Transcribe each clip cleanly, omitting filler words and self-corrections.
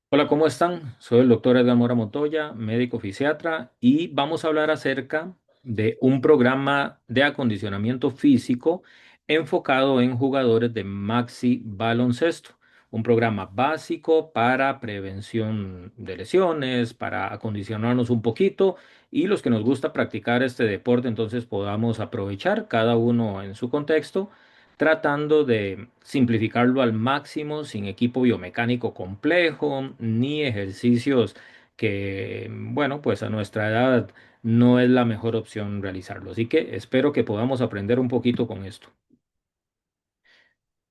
Hola, ¿cómo están? Soy el doctor Edgar Mora Montoya, médico fisiatra, y vamos a hablar acerca de un programa de acondicionamiento físico enfocado en jugadores de maxi baloncesto. Un programa básico para prevención de lesiones, para acondicionarnos un poquito y los que nos gusta practicar este deporte, entonces podamos aprovechar cada uno en su contexto tratando de simplificarlo al máximo, sin equipo biomecánico complejo, ni ejercicios que, bueno, pues a nuestra edad no es la mejor opción realizarlo. Así que espero que podamos aprender un poquito con esto.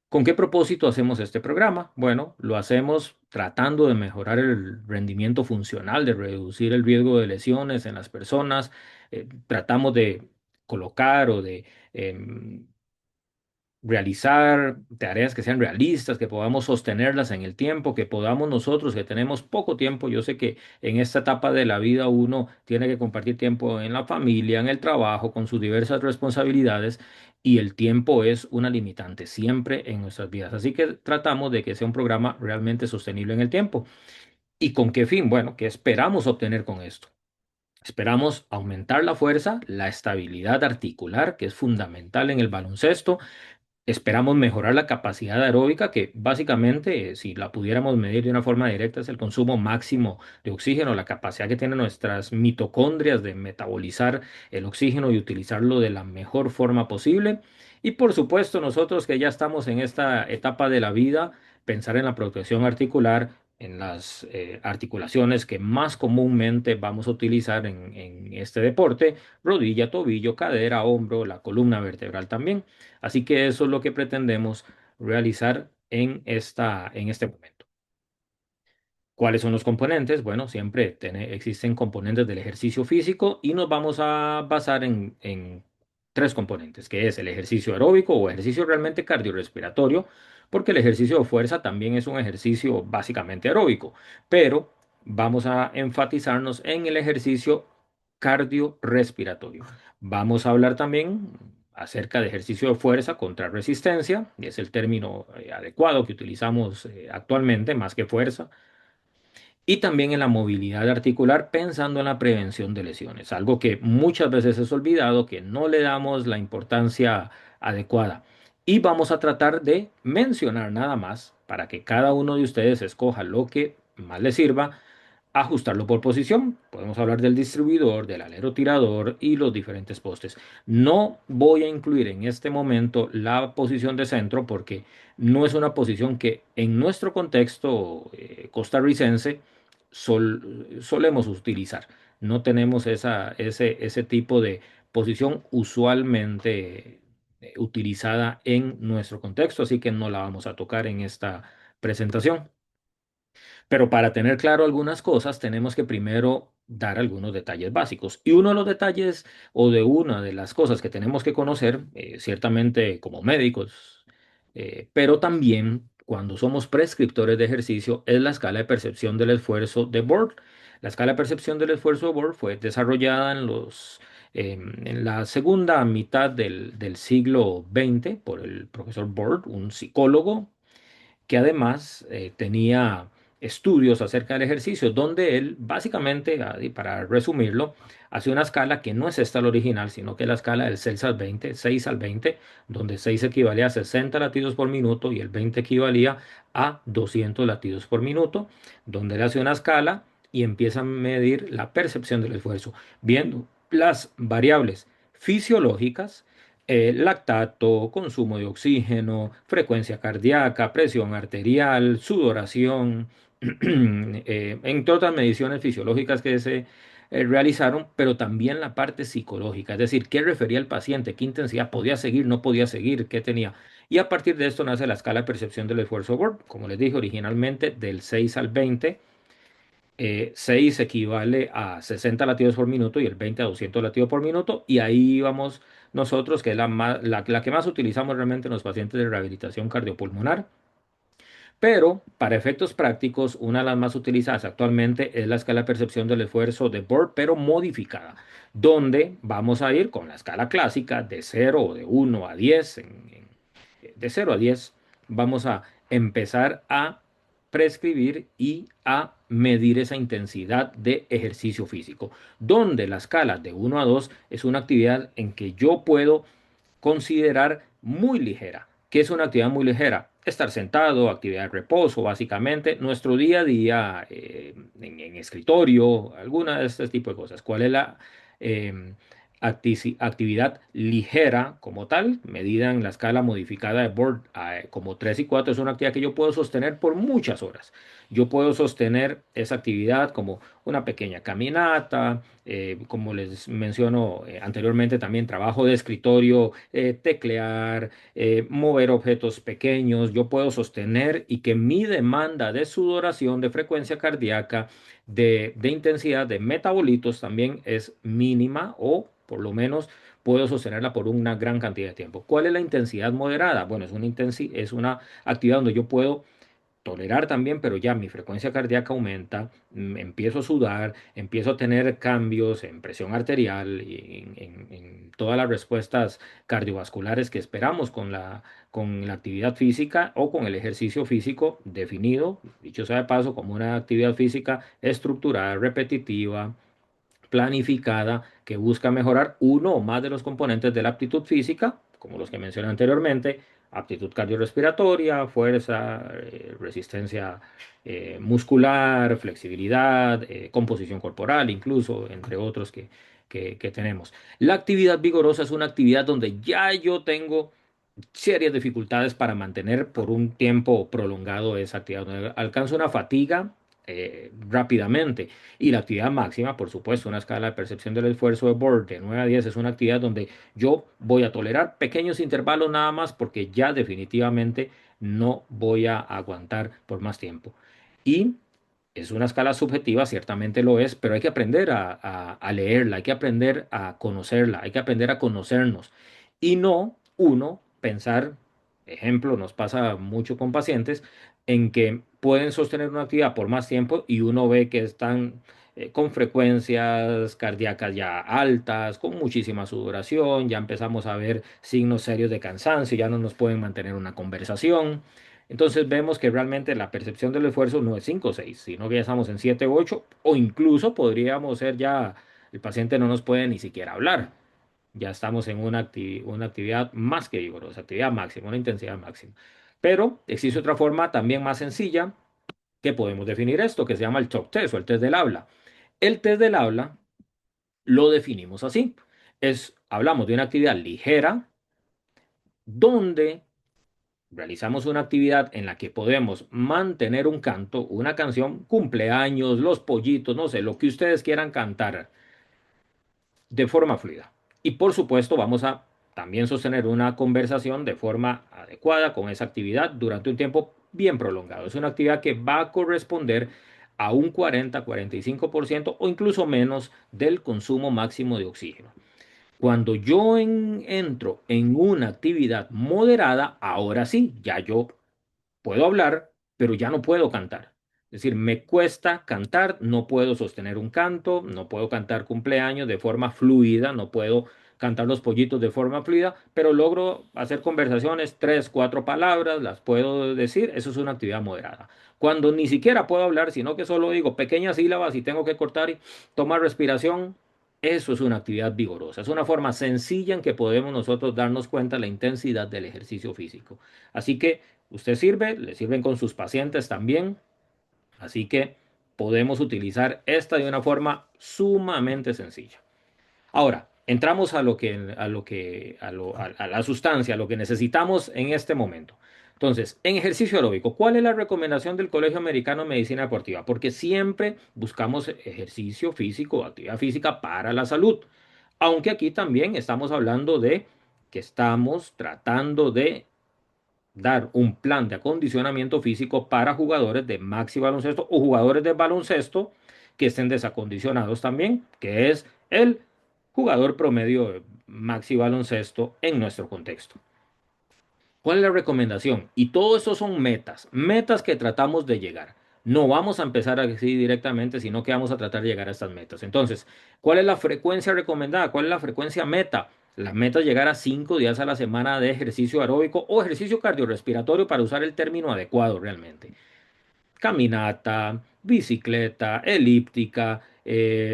¿Con qué propósito hacemos este programa? Bueno, lo hacemos tratando de mejorar el rendimiento funcional, de reducir el riesgo de lesiones en las personas. Tratamos de colocar o de realizar tareas que sean realistas, que podamos sostenerlas en el tiempo, que podamos nosotros, que tenemos poco tiempo. Yo sé que en esta etapa de la vida uno tiene que compartir tiempo en la familia, en el trabajo, con sus diversas responsabilidades, y el tiempo es una limitante siempre en nuestras vidas. Así que tratamos de que sea un programa realmente sostenible en el tiempo. ¿Y con qué fin? Bueno, ¿qué esperamos obtener con esto? Esperamos aumentar la fuerza, la estabilidad articular, que es fundamental en el baloncesto. Esperamos mejorar la capacidad aeróbica, que básicamente, si la pudiéramos medir de una forma directa, es el consumo máximo de oxígeno, la capacidad que tienen nuestras mitocondrias de metabolizar el oxígeno y utilizarlo de la mejor forma posible. Y por supuesto, nosotros que ya estamos en esta etapa de la vida, pensar en la protección articular, en las articulaciones que más comúnmente vamos a utilizar en este deporte: rodilla, tobillo, cadera, hombro, la columna vertebral también. Así que eso es lo que pretendemos realizar en este momento. ¿Cuáles son los componentes? Bueno, siempre existen componentes del ejercicio físico y nos vamos a basar en tres componentes, que es el ejercicio aeróbico o ejercicio realmente cardiorrespiratorio, porque el ejercicio de fuerza también es un ejercicio básicamente aeróbico, pero vamos a enfatizarnos en el ejercicio cardiorrespiratorio. Vamos a hablar también acerca de ejercicio de fuerza contra resistencia, y es el término adecuado que utilizamos actualmente, más que fuerza, y también en la movilidad articular, pensando en la prevención de lesiones, algo que muchas veces es olvidado, que no le damos la importancia adecuada. Y vamos a tratar de mencionar nada más para que cada uno de ustedes escoja lo que más le sirva. Ajustarlo por posición. Podemos hablar del distribuidor, del alero tirador y los diferentes postes. No voy a incluir en este momento la posición de centro porque no es una posición que en nuestro contexto costarricense solemos utilizar. No tenemos ese tipo de posición usualmente utilizada en nuestro contexto, así que no la vamos a tocar en esta presentación. Pero para tener claro algunas cosas, tenemos que primero dar algunos detalles básicos. Y uno de los detalles o de una de las cosas que tenemos que conocer, ciertamente como médicos, pero también cuando somos prescriptores de ejercicio, es la escala de percepción del esfuerzo de Borg. La escala de percepción del esfuerzo de Borg fue desarrollada en la segunda mitad del siglo XX por el profesor Borg, un psicólogo que además tenía estudios acerca del ejercicio, donde él básicamente, y para resumirlo, hace una escala que no es esta la original, sino que es la escala del 6 al 20, donde 6 equivalía a 60 latidos por minuto y el 20 equivalía a 200 latidos por minuto, donde él hace una escala y empieza a medir la percepción del esfuerzo, viendo las variables fisiológicas, lactato, consumo de oxígeno, frecuencia cardíaca, presión arterial, sudoración, entre otras mediciones fisiológicas que se realizaron, pero también la parte psicológica, es decir, qué refería el paciente, qué intensidad podía seguir, no podía seguir, qué tenía. Y a partir de esto nace la escala de percepción del esfuerzo Word, como les dije originalmente, del 6 al 20. 6 equivale a 60 latidos por minuto y el 20 a 200 latidos por minuto. Y ahí vamos nosotros, que es la que más utilizamos realmente en los pacientes de rehabilitación cardiopulmonar. Pero para efectos prácticos, una de las más utilizadas actualmente es la escala de percepción del esfuerzo de Borg, pero modificada, donde vamos a ir con la escala clásica de 0 o de 1 a 10. De 0 a 10 vamos a empezar a prescribir y a medir esa intensidad de ejercicio físico, donde la escala de 1 a 2 es una actividad en que yo puedo considerar muy ligera. ¿Qué es una actividad muy ligera? Estar sentado, actividad de reposo, básicamente, nuestro día a día en escritorio, alguna de este tipo de cosas. ¿Cuál es la eh, actividad ligera como tal? Medida en la escala modificada de Board como 3 y 4, es una actividad que yo puedo sostener por muchas horas. Yo puedo sostener esa actividad como una pequeña caminata, como les menciono anteriormente, también trabajo de escritorio, teclear, mover objetos pequeños. Yo puedo sostener y que mi demanda de sudoración, de frecuencia cardíaca, de intensidad, de metabolitos también es mínima o por lo menos puedo sostenerla por una gran cantidad de tiempo. ¿Cuál es la intensidad moderada? Bueno, es una actividad donde yo puedo tolerar también, pero ya mi frecuencia cardíaca aumenta, empiezo a sudar, empiezo a tener cambios en presión arterial y en todas las respuestas cardiovasculares que esperamos con la actividad física o con el ejercicio físico definido, dicho sea de paso, como una actividad física estructurada, repetitiva, planificada, que busca mejorar uno o más de los componentes de la aptitud física, como los que mencioné anteriormente: aptitud cardiorrespiratoria, fuerza, resistencia muscular, flexibilidad, composición corporal, incluso, entre otros que tenemos. La actividad vigorosa es una actividad donde ya yo tengo serias dificultades para mantener por un tiempo prolongado esa actividad, donde alcanzo una fatiga rápidamente. Y la actividad máxima, por supuesto, una escala de percepción del esfuerzo de Borg de 9 a 10 es una actividad donde yo voy a tolerar pequeños intervalos nada más porque ya definitivamente no voy a aguantar por más tiempo. Y es una escala subjetiva, ciertamente lo es, pero hay que aprender a leerla, hay que aprender a conocerla, hay que aprender a conocernos. Y no uno pensar, ejemplo, nos pasa mucho con pacientes, en que pueden sostener una actividad por más tiempo y uno ve que están con frecuencias cardíacas ya altas, con muchísima sudoración, ya empezamos a ver signos serios de cansancio, ya no nos pueden mantener una conversación. Entonces vemos que realmente la percepción del esfuerzo no es 5 o 6, sino que ya estamos en 7 u 8, o incluso podríamos ser ya, el paciente no nos puede ni siquiera hablar. Ya estamos en una actividad más que vigorosa, actividad máxima, una intensidad máxima. Pero existe otra forma también más sencilla que podemos definir esto, que se llama el talk test o el test del habla. El test del habla lo definimos así. Hablamos de una actividad ligera donde realizamos una actividad en la que podemos mantener un canto, una canción, cumpleaños, los pollitos, no sé, lo que ustedes quieran cantar de forma fluida. Y por supuesto vamos a también sostener una conversación de forma adecuada con esa actividad durante un tiempo bien prolongado. Es una actividad que va a corresponder a un 40-45% o incluso menos del consumo máximo de oxígeno. Cuando yo entro en una actividad moderada, ahora sí, ya yo puedo hablar, pero ya no puedo cantar. Es decir, me cuesta cantar, no puedo sostener un canto, no puedo cantar cumpleaños de forma fluida, no puedo cantar los pollitos de forma fluida, pero logro hacer conversaciones, 3, 4 palabras, las puedo decir, eso es una actividad moderada. Cuando ni siquiera puedo hablar, sino que solo digo pequeñas sílabas y tengo que cortar y tomar respiración, eso es una actividad vigorosa. Es una forma sencilla en que podemos nosotros darnos cuenta de la intensidad del ejercicio físico. Así que usted sirve, le sirven con sus pacientes también, así que podemos utilizar esta de una forma sumamente sencilla. Ahora, entramos a la sustancia, a lo que necesitamos en este momento. Entonces, en ejercicio aeróbico, ¿cuál es la recomendación del Colegio Americano de Medicina Deportiva? Porque siempre buscamos ejercicio físico, actividad física para la salud. Aunque aquí también estamos hablando de que estamos tratando de dar un plan de acondicionamiento físico para jugadores de maxi baloncesto o jugadores de baloncesto que estén desacondicionados también, que es el jugador promedio de maxi baloncesto en nuestro contexto. ¿Cuál es la recomendación? Y todo eso son metas, metas que tratamos de llegar. No vamos a empezar así directamente, sino que vamos a tratar de llegar a estas metas. Entonces, ¿cuál es la frecuencia recomendada? ¿Cuál es la frecuencia meta? La meta es llegar a 5 días a la semana de ejercicio aeróbico o ejercicio cardiorrespiratorio para usar el término adecuado realmente. caminata, bicicleta, elíptica,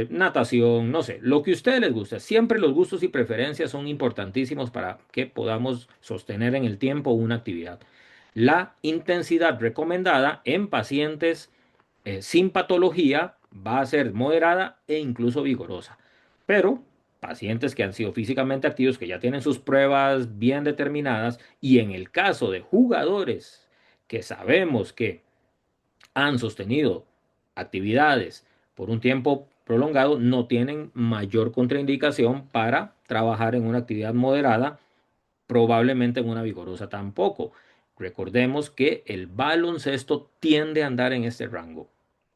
natación, no sé, lo que a ustedes les guste. Siempre los gustos y preferencias son importantísimos para que podamos sostener en el tiempo una actividad. La intensidad recomendada en pacientes sin patología va a ser moderada e incluso vigorosa. Pero pacientes que han sido físicamente activos, que ya tienen sus pruebas bien determinadas, y en el caso de jugadores que sabemos que han sostenido actividades por un tiempo prolongado, no tienen mayor contraindicación para trabajar en una actividad moderada, probablemente en una vigorosa tampoco. Recordemos que el baloncesto tiende a andar en este rango,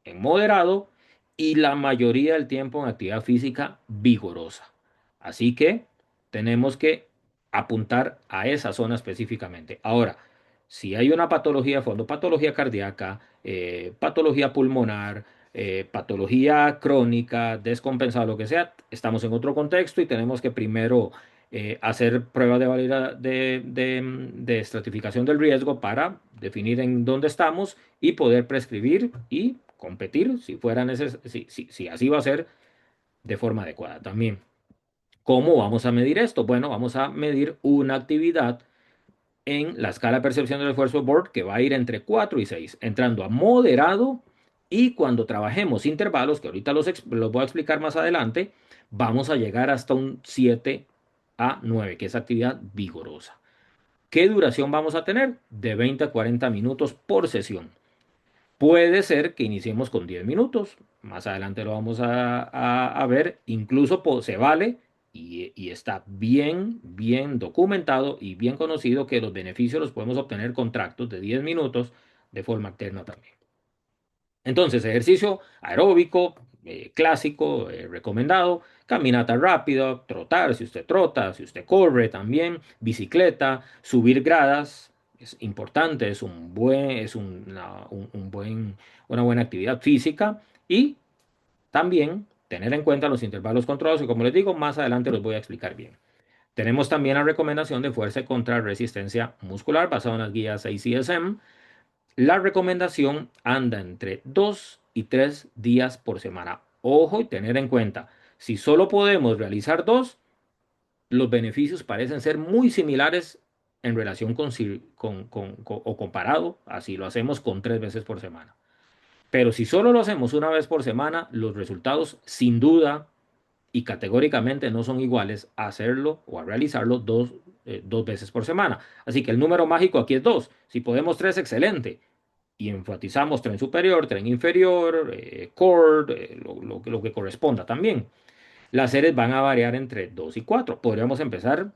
en moderado y la mayoría del tiempo en actividad física vigorosa. Así que tenemos que apuntar a esa zona específicamente. Ahora, si hay una patología de fondo, patología cardíaca, patología pulmonar, patología crónica, descompensada, lo que sea, estamos en otro contexto y tenemos que primero hacer pruebas de estratificación del riesgo para definir en dónde estamos y poder prescribir y competir si fuera si así va a ser de forma adecuada también. ¿Cómo vamos a medir esto? Bueno, vamos a medir una actividad en la escala de percepción del esfuerzo board que va a ir entre 4 y 6, entrando a moderado, y cuando trabajemos intervalos, que ahorita los voy a explicar más adelante, vamos a llegar hasta un 7 a 9, que es actividad vigorosa. ¿Qué duración vamos a tener? De 20 a 40 minutos por sesión. Puede ser que iniciemos con 10 minutos, más adelante lo vamos a ver, incluso se vale y está bien documentado y bien conocido que los beneficios los podemos obtener con tractos de 10 minutos de forma alterna también. Entonces, ejercicio aeróbico, clásico, recomendado, caminata rápida, trotar si usted trota, si usted corre también, bicicleta, subir gradas, es importante, es una buena actividad física, y también tener en cuenta los intervalos controlados, y como les digo, más adelante los voy a explicar bien. Tenemos también la recomendación de fuerza contra resistencia muscular basada en las guías ACSM. La recomendación anda entre 2 y 3 días por semana. Ojo y tener en cuenta, si solo podemos realizar dos, los beneficios parecen ser muy similares en relación o comparado, así lo hacemos con 3 veces por semana. Pero si solo lo hacemos una vez por semana, los resultados sin duda y categóricamente no son iguales a hacerlo o a realizarlo dos veces por semana. Así que el número mágico aquí es dos. Si podemos tres, excelente, y enfatizamos tren superior, tren inferior, cord, lo que corresponda también. Las series van a variar entre 2 y 4. Podríamos empezar,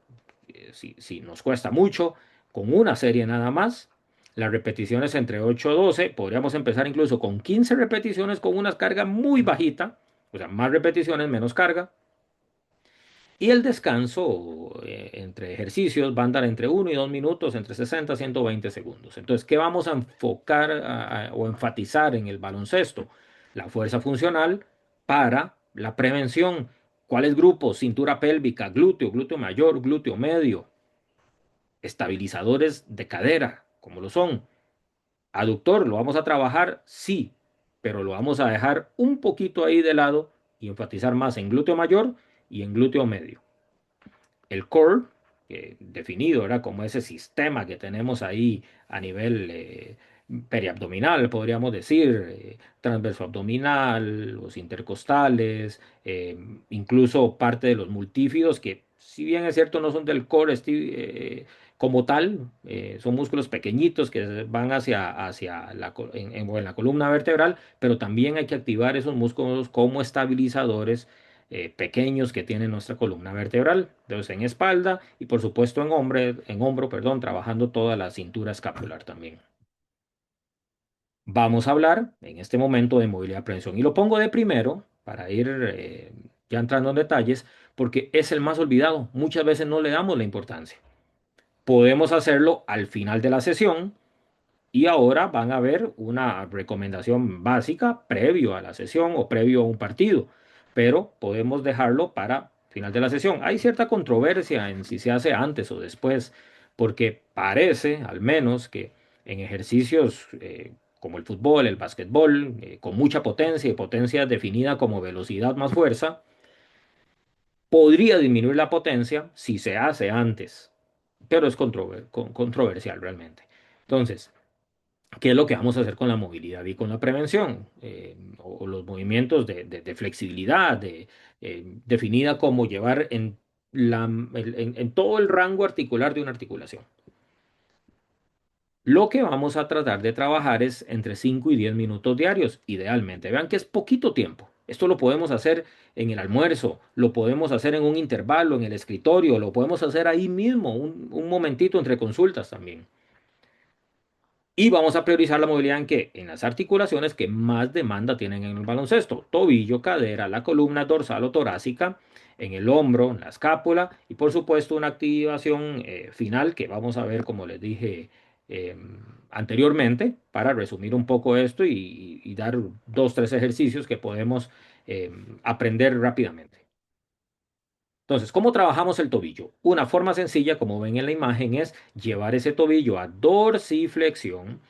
si nos cuesta mucho, con una serie nada más. Las repeticiones entre 8 a 12. Podríamos empezar incluso con 15 repeticiones con una carga muy bajita. O sea, más repeticiones, menos carga. Y el descanso entre ejercicios va a andar entre 1 y 2 minutos, entre 60 y 120 segundos. Entonces, ¿qué vamos a enfocar o enfatizar en el baloncesto? La fuerza funcional para la prevención. ¿Cuáles grupos? Cintura pélvica, glúteo, glúteo mayor, glúteo medio. Estabilizadores de cadera, como lo son. Aductor, ¿lo vamos a trabajar? Sí, pero lo vamos a dejar un poquito ahí de lado y enfatizar más en glúteo mayor y en glúteo medio. El core, definido, era como ese sistema que tenemos ahí a nivel periabdominal, podríamos decir, transverso abdominal, los intercostales, incluso parte de los multífidos, que si bien es cierto no son del core como tal, son músculos pequeñitos que van hacia en la columna vertebral, pero también hay que activar esos músculos como estabilizadores pequeños que tiene nuestra columna vertebral, entonces en espalda y por supuesto en hombro, perdón, trabajando toda la cintura escapular también. Vamos a hablar en este momento de movilidad prevención y lo pongo de primero para ir ya entrando en detalles porque es el más olvidado. Muchas veces no le damos la importancia. Podemos hacerlo al final de la sesión. Y ahora van a ver una recomendación básica previo a la sesión o previo a un partido, pero podemos dejarlo para final de la sesión. Hay cierta controversia en si se hace antes o después, porque parece, al menos, que en ejercicios como el fútbol, el básquetbol, con mucha potencia y potencia definida como velocidad más fuerza, podría disminuir la potencia si se hace antes, pero es controversial realmente. Entonces, ¿qué es lo que vamos a hacer con la movilidad y con la prevención? O los movimientos de flexibilidad, definida como llevar en todo el rango articular de una articulación. Lo que vamos a tratar de trabajar es entre 5 y 10 minutos diarios, idealmente. Vean que es poquito tiempo. Esto lo podemos hacer en el almuerzo, lo podemos hacer en un intervalo, en el escritorio, lo podemos hacer ahí mismo, un momentito entre consultas también. Y vamos a priorizar la movilidad en qué? En las articulaciones que más demanda tienen en el baloncesto. Tobillo, cadera, la columna dorsal o torácica, en el hombro, en la escápula y por supuesto una activación final que vamos a ver como les dije eh, anteriormente para resumir un poco esto y dar dos, tres ejercicios que podemos aprender rápidamente. Entonces, ¿cómo trabajamos el tobillo? Una forma sencilla, como ven en la imagen, es llevar ese tobillo a dorsiflexión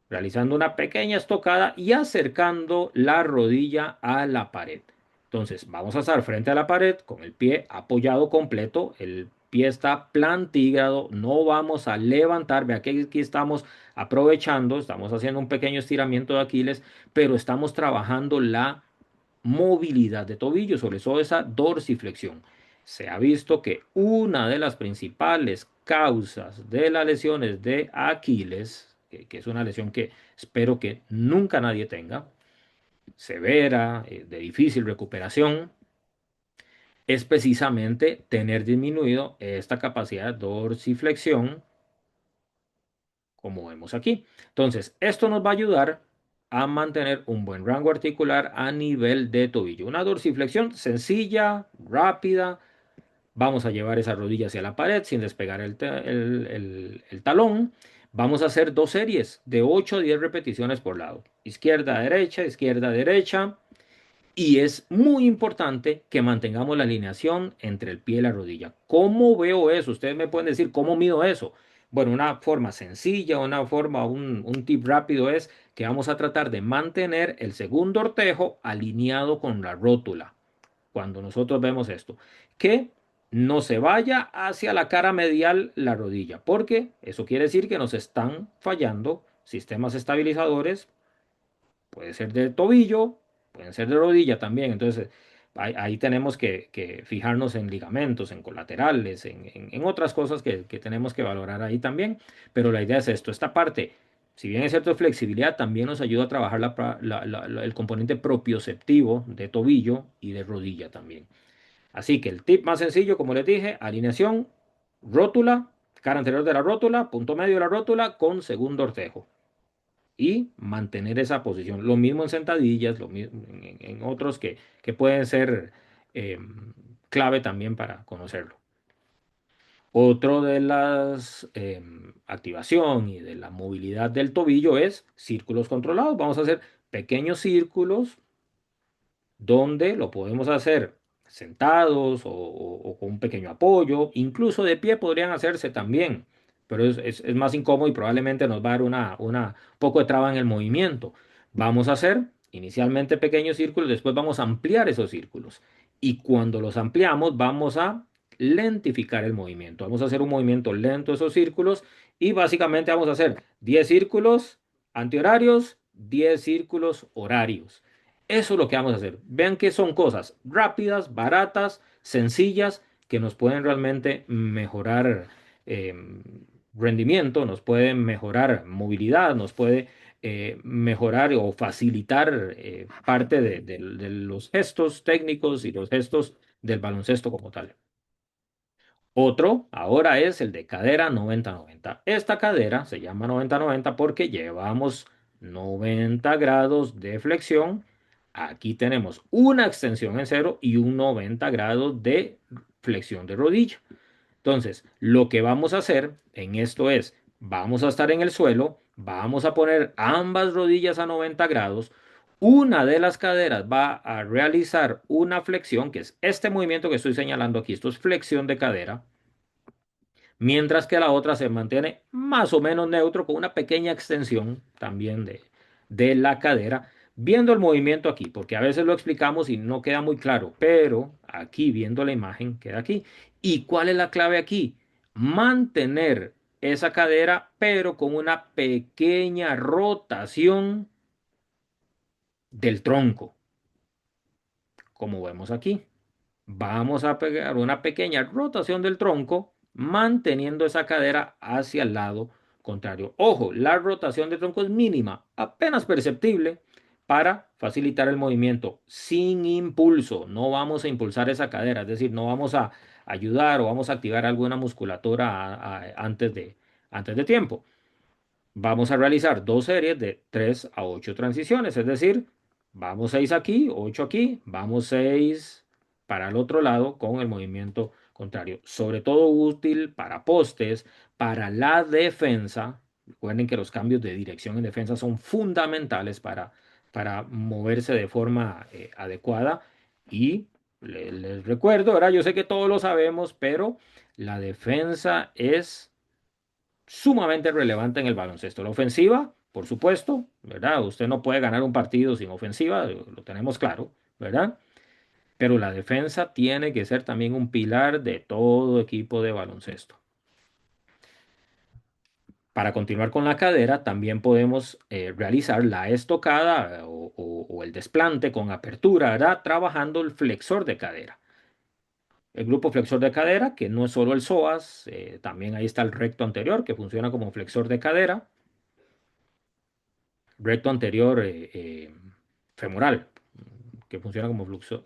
realizando una pequeña estocada y acercando la rodilla a la pared. Entonces, vamos a estar frente a la pared con el pie apoyado completo, el pie está plantígrado, no vamos a levantar, vea que aquí estamos aprovechando, estamos haciendo un pequeño estiramiento de Aquiles, pero estamos trabajando la movilidad de tobillo, sobre todo esa dorsiflexión. Se ha visto que una de las principales causas de las lesiones de Aquiles, que es una lesión que espero que nunca nadie tenga, severa, de difícil recuperación, es precisamente tener disminuido esta capacidad de dorsiflexión como vemos aquí. Entonces, esto nos va a ayudar a mantener un buen rango articular a nivel de tobillo. Una dorsiflexión sencilla, rápida. Vamos a llevar esa rodilla hacia la pared sin despegar el talón. Vamos a hacer dos series de 8 a 10 repeticiones por lado. Izquierda, derecha, izquierda, derecha. Y es muy importante que mantengamos la alineación entre el pie y la rodilla. ¿Cómo veo eso? Ustedes me pueden decir, ¿cómo mido eso? Bueno, una forma sencilla, una forma, un tip rápido es que vamos a tratar de mantener el segundo ortejo alineado con la rótula. Cuando nosotros vemos esto, que no se vaya hacia la cara medial la rodilla, porque eso quiere decir que nos están fallando sistemas estabilizadores. Puede ser de tobillo, pueden ser de rodilla también. Entonces, ahí tenemos que fijarnos en ligamentos, en colaterales, en otras cosas que tenemos que valorar ahí también. Pero la idea es esto, esta parte, si bien es cierto de flexibilidad, también nos ayuda a trabajar el componente propioceptivo de tobillo y de rodilla también. Así que el tip más sencillo, como les dije, alineación, rótula, cara anterior de la rótula, punto medio de la rótula con segundo ortejo y mantener esa posición. Lo mismo en sentadillas, lo mismo en otros que pueden ser eh, clave también para conocerlo. Otro de las activación y de la movilidad del tobillo es círculos controlados. Vamos a hacer pequeños círculos donde lo podemos hacer sentados o con un pequeño apoyo, incluso de pie podrían hacerse también, pero es más incómodo y probablemente nos va a dar una poco de traba en el movimiento. Vamos a hacer inicialmente pequeños círculos, después vamos a ampliar esos círculos y cuando los ampliamos vamos a lentificar el movimiento. Vamos a hacer un movimiento lento de esos círculos y básicamente vamos a hacer 10 círculos antihorarios, 10 círculos horarios. Eso es lo que vamos a hacer. Vean que son cosas rápidas, baratas, sencillas, que nos pueden realmente mejorar eh, rendimiento, nos pueden mejorar movilidad, nos puede mejorar o facilitar parte de los gestos técnicos y los gestos del baloncesto como tal. Otro ahora es el de cadera 90-90. Esta cadera se llama 90-90 porque llevamos 90 grados de flexión. Aquí tenemos una extensión en cero y un 90 grados de flexión de rodilla. Entonces, lo que vamos a hacer en esto es, vamos a estar en el suelo, vamos a poner ambas rodillas a 90 grados. Una de las caderas va a realizar una flexión, que es este movimiento que estoy señalando aquí. Esto es flexión de cadera mientras que la otra se mantiene más o menos neutro con una pequeña extensión también de la cadera. Viendo el movimiento aquí, porque a veces lo explicamos y no queda muy claro, pero aquí viendo la imagen queda aquí. ¿Y cuál es la clave aquí? Mantener esa cadera, pero con una pequeña rotación del tronco, como vemos aquí. Vamos a pegar una pequeña rotación del tronco, manteniendo esa cadera hacia el lado contrario. Ojo, la rotación del tronco es mínima, apenas perceptible, para facilitar el movimiento sin impulso. No vamos a impulsar esa cadera, es decir, no vamos a ayudar o vamos a activar alguna musculatura antes de tiempo. Vamos a realizar dos series de 3 a 8 transiciones, es decir, vamos 6 aquí, 8 aquí, vamos 6 para el otro lado con el movimiento contrario. Sobre todo útil para postes, para la defensa. Recuerden que los cambios de dirección en defensa son fundamentales para moverse de forma adecuada. Y les recuerdo, ahora yo sé que todos lo sabemos, pero la defensa es sumamente relevante en el baloncesto. La ofensiva, por supuesto, ¿verdad? Usted no puede ganar un partido sin ofensiva, lo tenemos claro, ¿verdad? Pero la defensa tiene que ser también un pilar de todo equipo de baloncesto. Para continuar con la cadera, también podemos realizar la estocada o el desplante con apertura, ¿verdad? Trabajando el flexor de cadera. El grupo flexor de cadera, que no es solo el psoas, también ahí está el recto anterior, que funciona como flexor de cadera. Recto anterior femoral, que funciona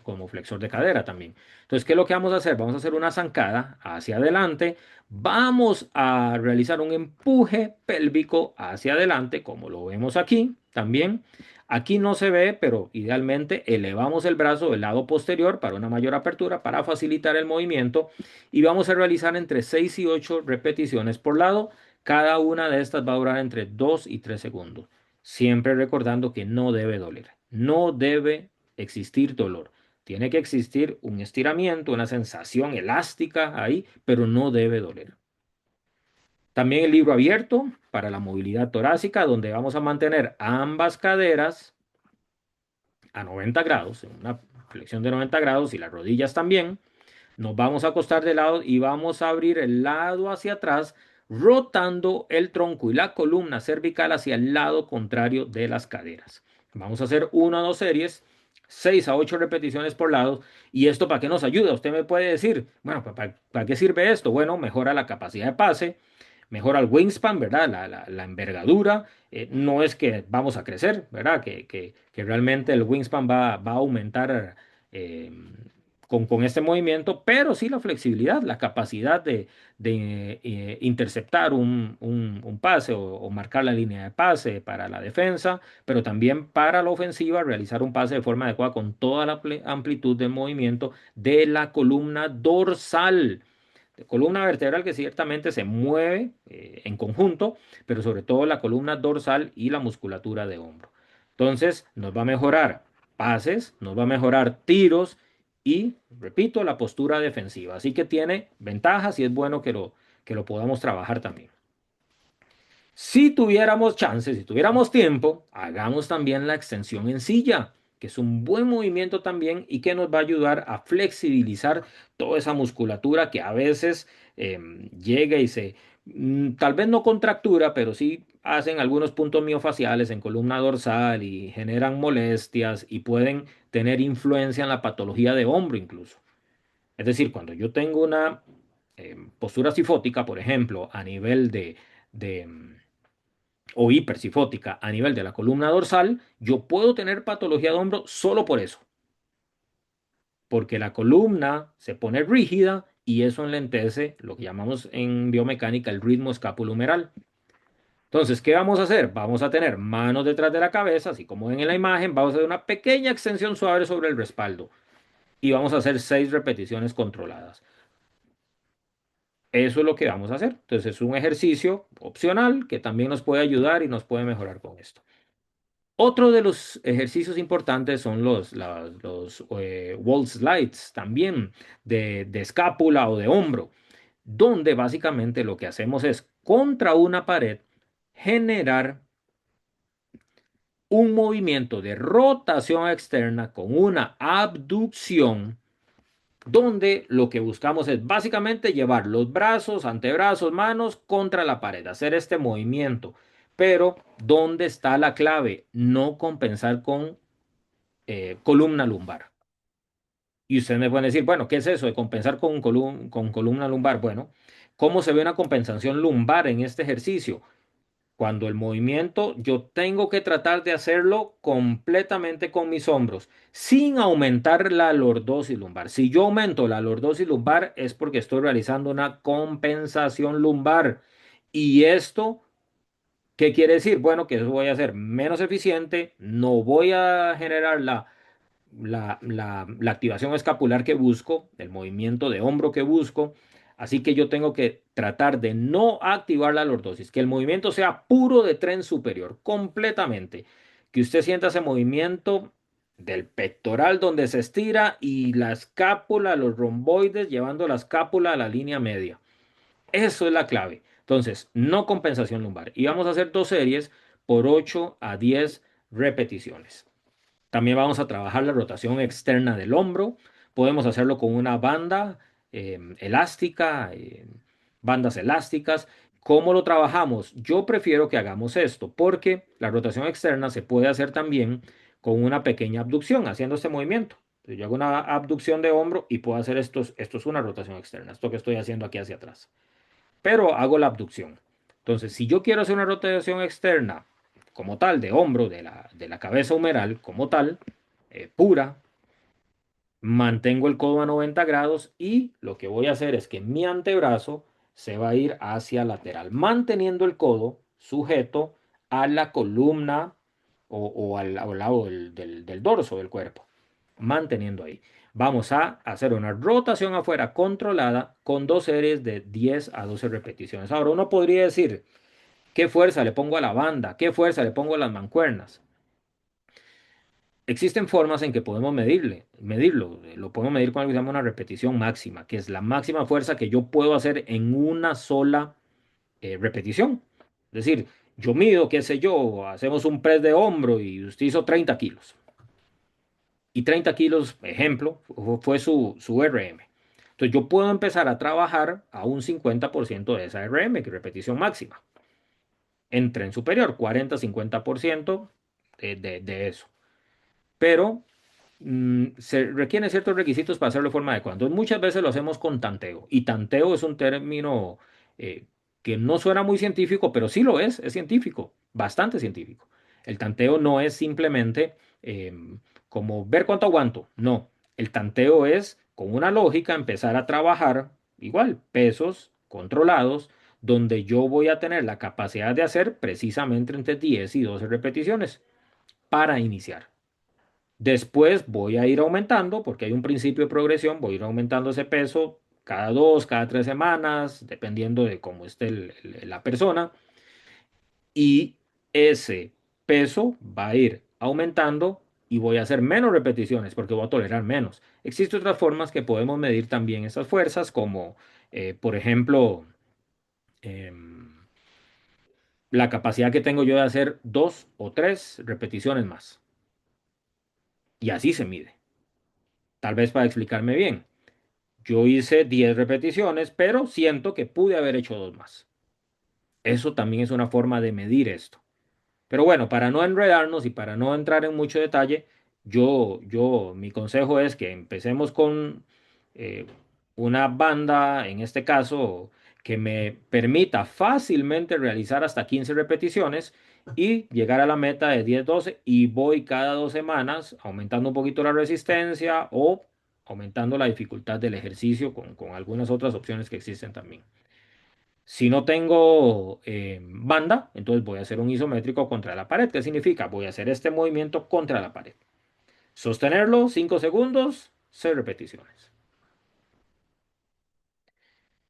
como flexor de cadera también. Entonces, ¿qué es lo que vamos a hacer? Vamos a hacer una zancada hacia adelante. Vamos a realizar un empuje pélvico hacia adelante, como lo vemos aquí también. Aquí no se ve, pero idealmente elevamos el brazo del lado posterior para una mayor apertura, para facilitar el movimiento. Y vamos a realizar entre 6 y 8 repeticiones por lado. Cada una de estas va a durar entre 2 y 3 segundos. Siempre recordando que no debe doler. No debe existir dolor. Tiene que existir un estiramiento, una sensación elástica ahí, pero no debe doler. También el libro abierto para la movilidad torácica, donde vamos a mantener ambas caderas a 90 grados, en una flexión de 90 grados y las rodillas también. Nos vamos a acostar de lado y vamos a abrir el lado hacia atrás, rotando el tronco y la columna cervical hacia el lado contrario de las caderas. Vamos a hacer una o dos series, 6 a 8 repeticiones por lado. ¿Y esto para qué nos ayuda? Usted me puede decir, bueno, ¿para qué sirve esto? Bueno, mejora la capacidad de pase, mejora el wingspan, ¿verdad? La envergadura. No es que vamos a crecer, ¿verdad? Que realmente el wingspan va a aumentar eh, con este movimiento, pero sí la flexibilidad, la capacidad de interceptar un pase o marcar la línea de pase para la defensa, pero también para la ofensiva, realizar un pase de forma adecuada con toda la amplitud de movimiento de la columna dorsal. Columna vertebral que ciertamente se mueve en conjunto, pero sobre todo la columna dorsal y la musculatura de hombro. Entonces, nos va a mejorar pases, nos va a mejorar tiros y, repito, la postura defensiva. Así que tiene ventajas y es bueno que lo podamos trabajar también. Si tuviéramos chances, si tuviéramos tiempo, hagamos también la extensión en silla, que es un buen movimiento también y que nos va a ayudar a flexibilizar toda esa musculatura que a veces llega y tal vez no contractura, pero sí hacen algunos puntos miofaciales en columna dorsal y generan molestias y pueden tener influencia en la patología de hombro incluso. Es decir, cuando yo tengo una postura sifótica, por ejemplo, a nivel de o hipersifótica a nivel de la columna dorsal, yo puedo tener patología de hombro solo por eso, porque la columna se pone rígida y eso enlentece lo que llamamos en biomecánica el ritmo escapulohumeral. Entonces, ¿qué vamos a hacer? Vamos a tener manos detrás de la cabeza, así como ven en la imagen, vamos a hacer una pequeña extensión suave sobre el respaldo y vamos a hacer 6 repeticiones controladas. Eso es lo que vamos a hacer. Entonces, es un ejercicio opcional que también nos puede ayudar y nos puede mejorar con esto. Otro de los ejercicios importantes son los wall slides también de escápula o de hombro. donde básicamente lo que hacemos es contra una pared generar un movimiento de rotación externa con una abducción, donde lo que buscamos es básicamente llevar los brazos, antebrazos, manos contra la pared, hacer este movimiento. Pero, ¿dónde está la clave? No compensar con columna lumbar. Y ustedes me pueden decir, bueno, ¿qué es eso de compensar con columna lumbar? Bueno, ¿cómo se ve una compensación lumbar en este ejercicio? Cuando el movimiento yo tengo que tratar de hacerlo completamente con mis hombros, sin aumentar la lordosis lumbar. Si yo aumento la lordosis lumbar es porque estoy realizando una compensación lumbar. Y esto, ¿qué quiere decir? Bueno, que eso voy a ser menos eficiente, no voy a generar la activación escapular que busco, el movimiento de hombro que busco. Así que yo tengo que tratar de no activar la lordosis, que el movimiento sea puro de tren superior, completamente. Que usted sienta ese movimiento del pectoral donde se estira y la escápula, los romboides, llevando la escápula a la línea media. Eso es la clave. Entonces, no compensación lumbar. Y vamos a hacer dos series por 8 a 10 repeticiones. También vamos a trabajar la rotación externa del hombro. Podemos hacerlo con una banda elástica, bandas elásticas. ¿Cómo lo trabajamos? Yo prefiero que hagamos esto porque la rotación externa se puede hacer también con una pequeña abducción, haciendo este movimiento. Entonces, yo hago una abducción de hombro y puedo hacer esto es una rotación externa, esto que estoy haciendo aquí hacia atrás. Pero hago la abducción. Entonces, si yo quiero hacer una rotación externa como tal, de hombro, de la cabeza humeral como tal, pura, mantengo el codo a 90 grados y lo que voy a hacer es que mi antebrazo se va a ir hacia lateral, manteniendo el codo sujeto a la columna o al lado del dorso del cuerpo, manteniendo ahí. Vamos a hacer una rotación afuera controlada con dos series de 10 a 12 repeticiones. Ahora uno podría decir, ¿qué fuerza le pongo a la banda? ¿Qué fuerza le pongo a las mancuernas? Existen formas en que podemos medirlo. Lo podemos medir con algo que se llama una repetición máxima, que es la máxima fuerza que yo puedo hacer en una sola repetición. Es decir, yo mido, qué sé yo, hacemos un press de hombro y usted hizo 30 kilos. Y 30 kilos, ejemplo, fue su RM. Entonces yo puedo empezar a trabajar a un 50% de esa RM, que es repetición máxima, en tren superior, 40-50% de eso. Pero se requieren ciertos requisitos para hacerlo de forma adecuada. Entonces, muchas veces lo hacemos con tanteo. Y tanteo es un término eh, que no suena muy científico, pero sí lo es científico, bastante científico. El tanteo no es simplemente como ver cuánto aguanto. No, el tanteo es con una lógica empezar a trabajar igual, pesos controlados, donde yo voy a tener la capacidad de hacer precisamente entre 10 y 12 repeticiones para iniciar. Después voy a ir aumentando, porque hay un principio de progresión, voy a ir aumentando ese peso cada 2, cada 3 semanas, dependiendo de cómo esté la persona. Y ese peso va a ir aumentando y voy a hacer menos repeticiones porque voy a tolerar menos. Existen otras formas que podemos medir también esas fuerzas, como por ejemplo la capacidad que tengo yo de hacer 2 o 3 repeticiones más. Y así se mide. Tal vez para explicarme bien. Yo hice 10 repeticiones, pero siento que pude haber hecho dos más. Eso también es una forma de medir esto. Pero bueno, para no enredarnos y para no entrar en mucho detalle, mi consejo es que empecemos con eh, una banda, en este caso, que me permita fácilmente realizar hasta 15 repeticiones y llegar a la meta de 10-12 y voy cada 2 semanas aumentando un poquito la resistencia o aumentando la dificultad del ejercicio con algunas otras opciones que existen también. Si no tengo banda, entonces voy a hacer un isométrico contra la pared. ¿Qué significa? Voy a hacer este movimiento contra la pared. Sostenerlo 5 segundos, 6 repeticiones.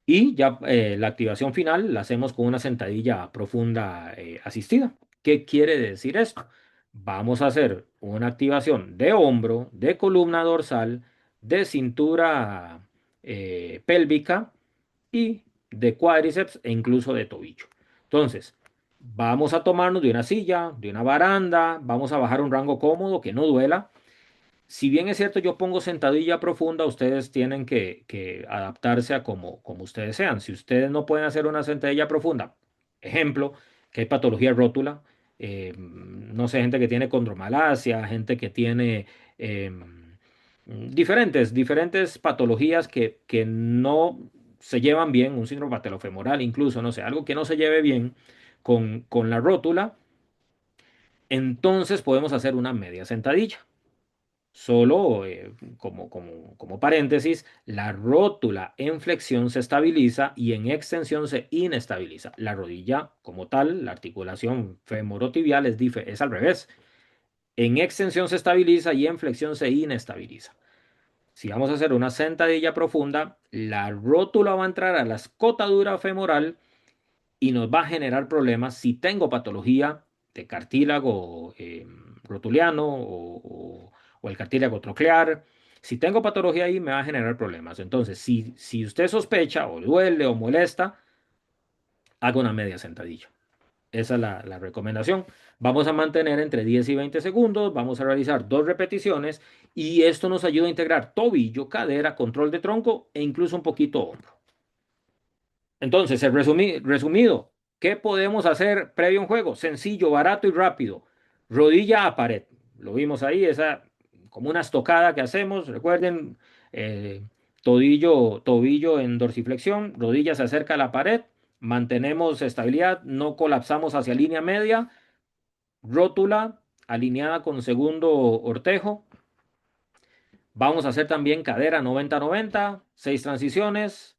Y ya la activación final la hacemos con una sentadilla profunda asistida. ¿Qué quiere decir esto? Vamos a hacer una activación de hombro, de columna dorsal, de cintura pélvica y de cuádriceps e incluso de tobillo. Entonces, vamos a tomarnos de una silla, de una baranda, vamos a bajar un rango cómodo que no duela. Si bien es cierto, yo pongo sentadilla profunda, ustedes tienen que adaptarse a como ustedes sean. Si ustedes no pueden hacer una sentadilla profunda, ejemplo, que hay patología rótula, no sé, gente que tiene condromalacia, gente que tiene diferentes patologías que no se llevan bien, un síndrome patelofemoral incluso, no sé, algo que no se lleve bien con la rótula, entonces podemos hacer una media sentadilla. Solo como paréntesis, la rótula en flexión se estabiliza y en extensión se inestabiliza. La rodilla como tal, la articulación femorotibial es al revés. En extensión se estabiliza y en flexión se inestabiliza. Si vamos a hacer una sentadilla profunda, la rótula va a entrar a la escotadura femoral y nos va a generar problemas si tengo patología de cartílago rotuliano o el cartílago troclear. Si tengo patología ahí, me va a generar problemas. Entonces, si usted sospecha o duele o molesta, haga una media sentadilla. Esa es la recomendación. Vamos a mantener entre 10 y 20 segundos, vamos a realizar 2 repeticiones y esto nos ayuda a integrar tobillo, cadera, control de tronco e incluso un poquito hombro. Entonces, resumido, ¿qué podemos hacer previo a un juego? Sencillo, barato y rápido. Rodilla a pared. Lo vimos ahí, esa como una estocada que hacemos. Recuerden, eh, tobillo en dorsiflexión, rodilla se acerca a la pared, mantenemos estabilidad, no colapsamos hacia línea media, rótula alineada con segundo ortejo. Vamos a hacer también cadera 90-90, 6 transiciones.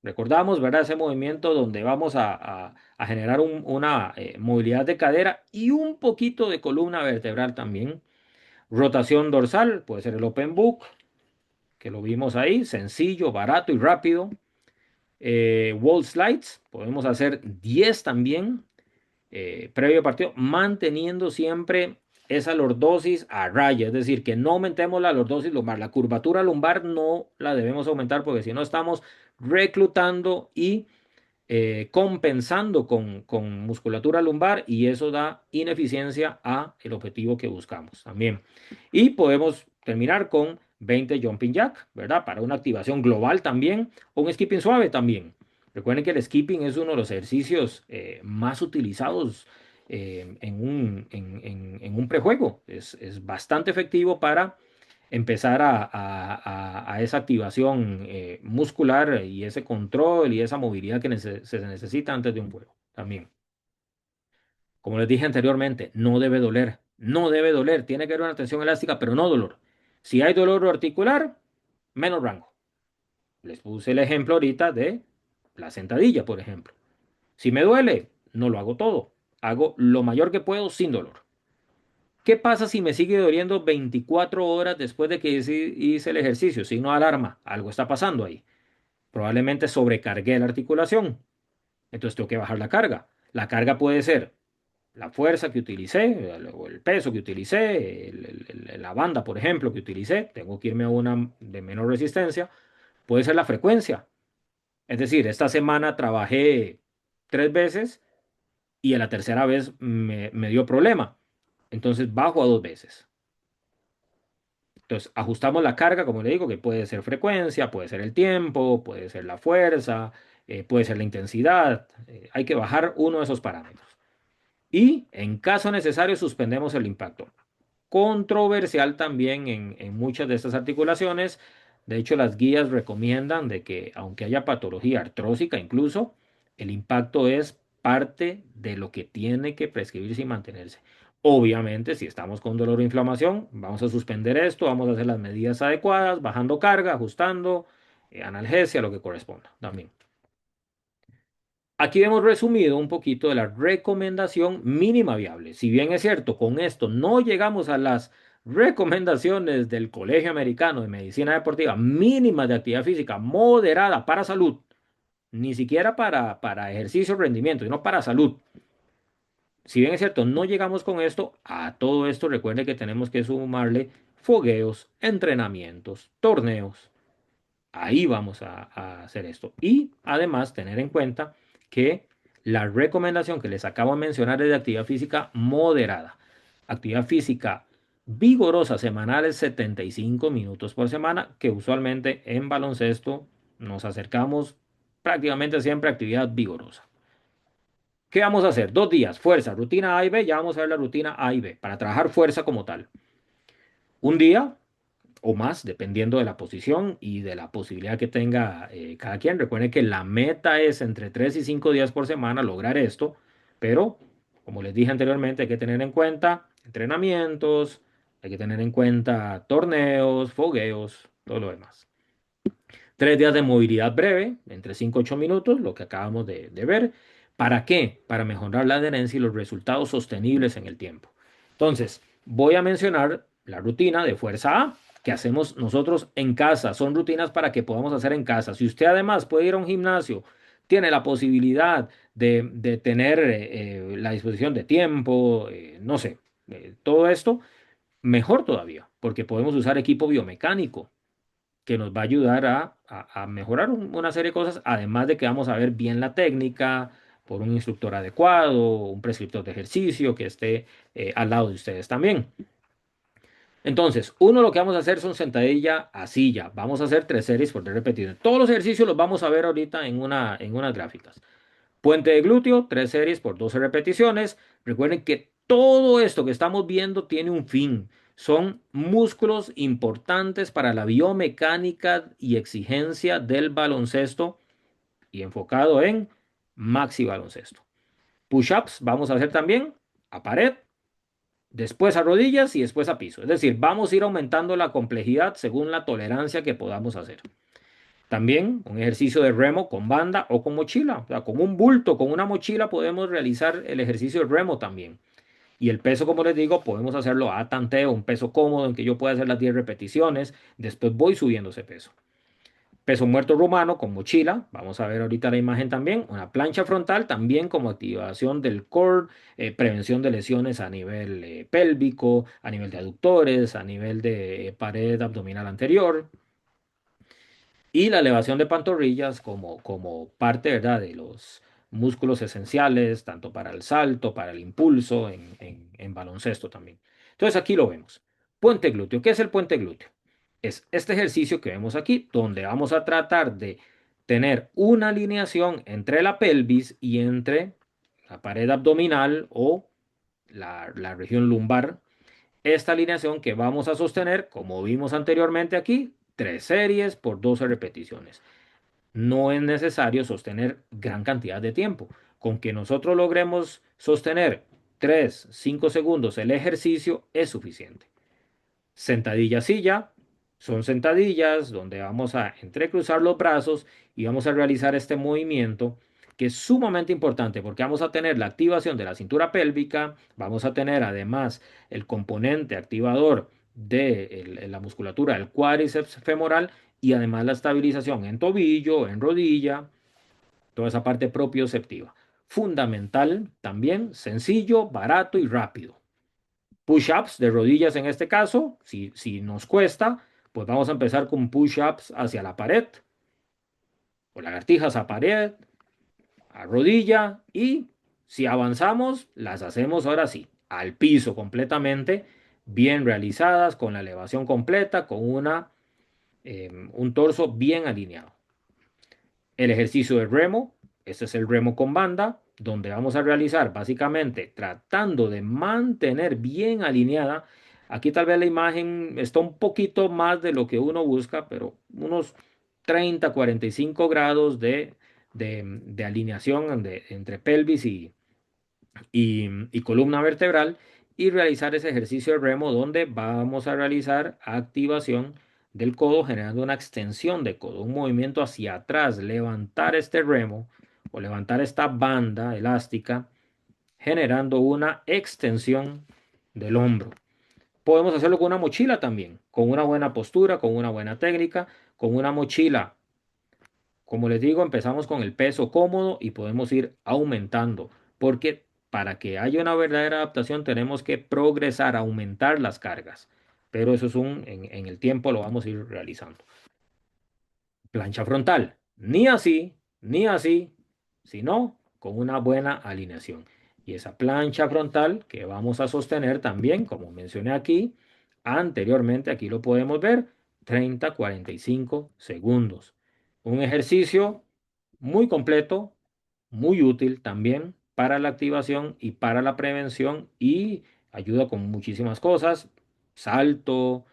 Recordamos, ¿verdad? Ese movimiento donde vamos a generar una movilidad de cadera y un poquito de columna vertebral también. Rotación dorsal, puede ser el open book, que lo vimos ahí, sencillo, barato y rápido. Wall slides, podemos hacer 10 también, previo partido, manteniendo siempre esa lordosis a raya, es decir, que no aumentemos la lordosis lumbar. La curvatura lumbar no la debemos aumentar porque si no estamos reclutando y compensando con musculatura lumbar y eso da ineficiencia a el objetivo que buscamos también. Y podemos terminar con 20 jumping jack, ¿verdad? Para una activación global también, o un skipping suave también. Recuerden que el skipping es uno de los ejercicios más utilizados en un prejuego. Es bastante efectivo para empezar a esa activación muscular y ese control y esa movilidad que se necesita antes de un juego también. Como les dije anteriormente, no debe doler, no debe doler, tiene que haber una tensión elástica, pero no dolor. Si hay dolor articular, menos rango. Les puse el ejemplo ahorita de la sentadilla, por ejemplo. Si me duele, no lo hago todo, hago lo mayor que puedo sin dolor. ¿Qué pasa si me sigue doliendo 24 horas después de que hice el ejercicio? Signo de alarma, algo está pasando ahí. Probablemente sobrecargué la articulación. Entonces tengo que bajar la carga. La carga puede ser la fuerza que utilicé, o el peso que utilicé, la banda, por ejemplo, que utilicé. Tengo que irme a una de menor resistencia. Puede ser la frecuencia. Es decir, esta semana trabajé 3 veces y a la tercera vez me dio problema. Entonces bajo a 2 veces. Entonces, ajustamos la carga, como le digo, que puede ser frecuencia, puede ser el tiempo, puede ser la fuerza, puede ser la intensidad. Hay que bajar uno de esos parámetros. Y en caso necesario, suspendemos el impacto. Controversial también en muchas de estas articulaciones. De hecho, las guías recomiendan de que, aunque haya patología artrósica incluso, el impacto es parte de lo que tiene que prescribirse y mantenerse. Obviamente, si estamos con dolor o inflamación, vamos a suspender esto, vamos a hacer las medidas adecuadas, bajando carga, ajustando, analgesia, lo que corresponda también. Aquí hemos resumido un poquito de la recomendación mínima viable. Si bien es cierto, con esto no llegamos a las recomendaciones del Colegio Americano de Medicina Deportiva mínimas de actividad física moderada para salud, ni siquiera para ejercicio o rendimiento, sino para salud. Si bien es cierto, no llegamos con esto, a todo esto recuerde que tenemos que sumarle fogueos, entrenamientos, torneos. Ahí vamos a hacer esto. Y además tener en cuenta que la recomendación que les acabo de mencionar es de actividad física moderada. Actividad física vigorosa semanal es 75 minutos por semana, que usualmente en baloncesto nos acercamos prácticamente siempre a actividad vigorosa. ¿Qué vamos a hacer? 2 días, fuerza, rutina A y B, ya vamos a ver la rutina A y B, para trabajar fuerza como tal. Un día o más, dependiendo de la posición y de la posibilidad que tenga cada quien. Recuerden que la meta es entre 3 y 5 días por semana lograr esto, pero como les dije anteriormente, hay que tener en cuenta entrenamientos, hay que tener en cuenta torneos, fogueos, todo lo demás. 3 días de movilidad breve, entre 5 y 8 minutos, lo que acabamos de ver. ¿Para qué? Para mejorar la adherencia y los resultados sostenibles en el tiempo. Entonces, voy a mencionar la rutina de fuerza A que hacemos nosotros en casa. Son rutinas para que podamos hacer en casa. Si usted además puede ir a un gimnasio, tiene la posibilidad de tener la disposición de tiempo, no sé, todo esto, mejor todavía, porque podemos usar equipo biomecánico que nos va a ayudar a mejorar una serie de cosas, además de que vamos a ver bien la técnica por un instructor adecuado, un prescriptor de ejercicio que esté al lado de ustedes también. Entonces, uno lo que vamos a hacer son sentadilla a silla. Vamos a hacer 3 series por 3 repeticiones. Todos los ejercicios los vamos a ver ahorita en unas gráficas. Puente de glúteo, 3 series por 12 repeticiones. Recuerden que todo esto que estamos viendo tiene un fin. Son músculos importantes para la biomecánica y exigencia del baloncesto y enfocado en maxi baloncesto. Push-ups vamos a hacer también a pared, después a rodillas y después a piso. Es decir, vamos a ir aumentando la complejidad según la tolerancia que podamos hacer. También un ejercicio de remo con banda o con mochila. O sea, con un bulto, con una mochila podemos realizar el ejercicio de remo también. Y el peso, como les digo, podemos hacerlo a tanteo, un peso cómodo en que yo pueda hacer las 10 repeticiones. Después voy subiendo ese peso. Peso muerto rumano con mochila. Vamos a ver ahorita la imagen también. Una plancha frontal también como activación del core, prevención de lesiones a nivel pélvico, a nivel de aductores, a nivel de pared abdominal anterior. Y la elevación de pantorrillas como parte, ¿verdad?, de los músculos esenciales, tanto para el salto, para el impulso, en baloncesto también. Entonces aquí lo vemos. Puente glúteo. ¿Qué es el puente glúteo? Es este ejercicio que vemos aquí, donde vamos a tratar de tener una alineación entre la pelvis y entre la pared abdominal o la región lumbar. Esta alineación que vamos a sostener, como vimos anteriormente aquí, 3 series por 12 repeticiones. No es necesario sostener gran cantidad de tiempo. Con que nosotros logremos sostener 3, 5 segundos el ejercicio es suficiente. Sentadilla silla. Son sentadillas donde vamos a entrecruzar los brazos y vamos a realizar este movimiento que es sumamente importante porque vamos a tener la activación de la cintura pélvica, vamos a tener además el componente activador de la musculatura del cuádriceps femoral y además la estabilización en tobillo, en rodilla, toda esa parte propioceptiva. Fundamental también, sencillo, barato y rápido. Push-ups de rodillas en este caso, si nos cuesta, pues vamos a empezar con push-ups hacia la pared, o lagartijas a pared, a rodilla, y si avanzamos, las hacemos ahora sí, al piso completamente, bien realizadas, con la elevación completa, con un torso bien alineado. El ejercicio de remo, este es el remo con banda, donde vamos a realizar básicamente tratando de mantener bien alineada. Aquí tal vez la imagen está un poquito más de lo que uno busca, pero unos 30, 45 grados de alineación entre pelvis y columna vertebral y realizar ese ejercicio de remo donde vamos a realizar activación del codo generando una extensión de codo, un movimiento hacia atrás, levantar este remo o levantar esta banda elástica generando una extensión del hombro. Podemos hacerlo con una mochila también, con una buena postura, con una buena técnica, con una mochila. Como les digo, empezamos con el peso cómodo y podemos ir aumentando, porque para que haya una verdadera adaptación tenemos que progresar, aumentar las cargas. Pero eso es en el tiempo lo vamos a ir realizando. plancha frontal. Ni así, sino con una buena alineación. Y esa plancha frontal que vamos a sostener también, como mencioné aquí anteriormente, aquí lo podemos ver, 30 a 45 segundos. Un ejercicio muy completo, muy útil también para la activación y para la prevención y ayuda con muchísimas cosas. Salto,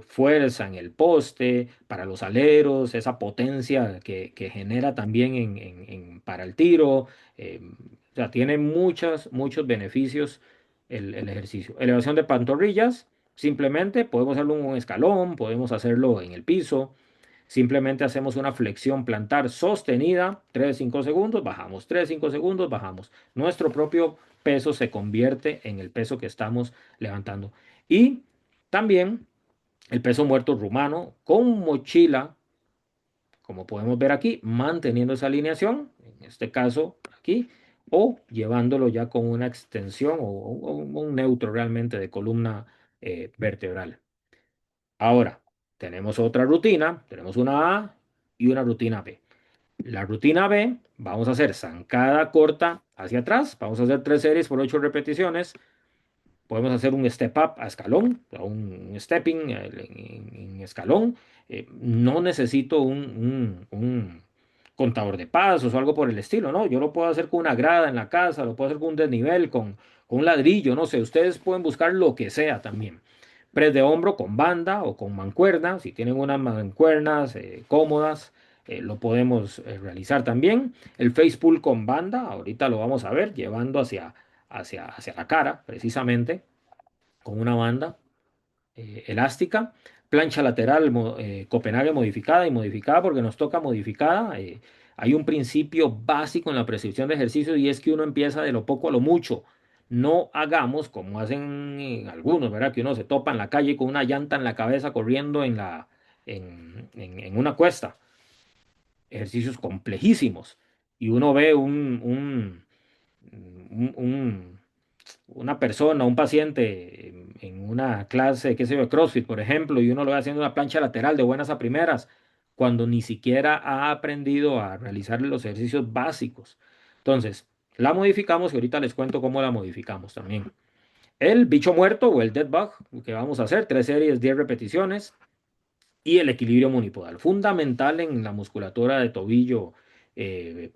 fuerza en el poste, para los aleros, esa potencia que genera también para el tiro. O sea, tiene muchos beneficios el ejercicio. Elevación de pantorrillas, simplemente podemos hacerlo en un escalón, podemos hacerlo en el piso. Simplemente hacemos una flexión plantar sostenida, 3 a 5 segundos, bajamos, 3 a 5 segundos, bajamos. Nuestro propio peso se convierte en el peso que estamos levantando. Y también el peso muerto rumano con mochila, como podemos ver aquí, manteniendo esa alineación, en este caso aquí, o llevándolo ya con una extensión o un neutro realmente de columna vertebral. Ahora, tenemos otra rutina, tenemos una A y una rutina B. La rutina B, vamos a hacer zancada corta hacia atrás, vamos a hacer 3 series por 8 repeticiones. Podemos hacer un step up a escalón, o un stepping en escalón. No necesito un contador de pasos o algo por el estilo, ¿no? Yo lo puedo hacer con una grada en la casa, lo puedo hacer con un desnivel, con un ladrillo, no sé. Ustedes pueden buscar lo que sea también. Press de hombro con banda o con mancuerna. Si tienen unas mancuernas cómodas, lo podemos realizar también. El face pull con banda, ahorita lo vamos a ver, llevando hacia la cara, precisamente, con una banda elástica. Plancha lateral Copenhague modificada y modificada porque nos toca modificada. Hay un principio básico en la prescripción de ejercicios y es que uno empieza de lo poco a lo mucho. No hagamos como hacen algunos, ¿verdad? Que uno se topa en la calle con una llanta en la cabeza corriendo en una cuesta. Ejercicios complejísimos. Y uno ve un- una persona, un paciente en una clase, qué sé yo, de CrossFit, por ejemplo, y uno lo ve haciendo una plancha lateral de buenas a primeras, cuando ni siquiera ha aprendido a realizar los ejercicios básicos. Entonces, la modificamos y ahorita les cuento cómo la modificamos también. El bicho muerto o el dead bug, que vamos a hacer, 3 series, 10 repeticiones y el equilibrio monopodal, fundamental en la musculatura de tobillo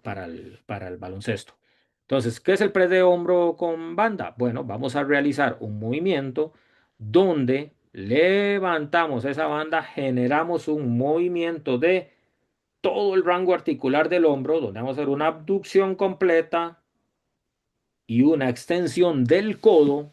para el baloncesto. Entonces, ¿qué es el press de hombro con banda? Bueno, vamos a realizar un movimiento donde levantamos esa banda, generamos un movimiento de todo el rango articular del hombro, donde vamos a hacer una abducción completa y una extensión del codo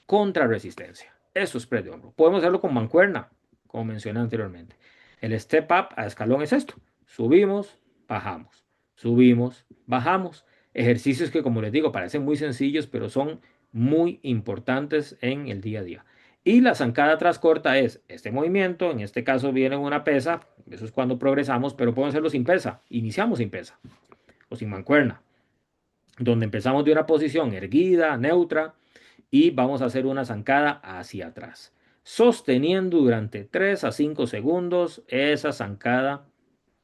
contra resistencia. Eso es press de hombro. Podemos hacerlo con mancuerna, como mencioné anteriormente. El step up a escalón es esto. Subimos, bajamos. Subimos, bajamos. Ejercicios que, como les digo, parecen muy sencillos, pero son muy importantes en el día a día. Y la zancada atrás corta es este movimiento. En este caso viene una pesa. Eso es cuando progresamos, pero podemos hacerlo sin pesa. Iniciamos sin pesa o sin mancuerna, donde empezamos de una posición erguida, neutra y vamos a hacer una zancada hacia atrás, sosteniendo durante 3 a 5 segundos esa zancada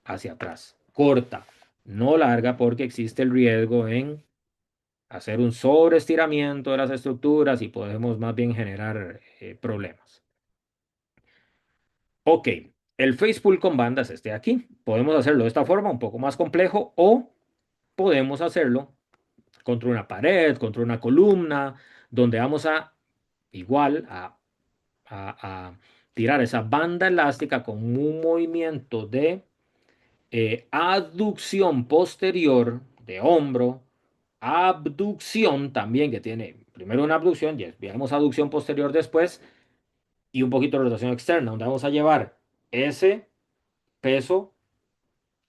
hacia atrás, corta, no larga porque existe el riesgo en hacer un sobreestiramiento de las estructuras y podemos más bien generar problemas. Ok, el face pull con bandas este aquí. Podemos hacerlo de esta forma, un poco más complejo, o podemos hacerlo contra una pared, contra una columna, donde vamos a igual a tirar esa banda elástica con un movimiento de aducción posterior de hombro, abducción también, que tiene primero una abducción, y veamos aducción posterior después, y un poquito de rotación externa, donde vamos a llevar ese peso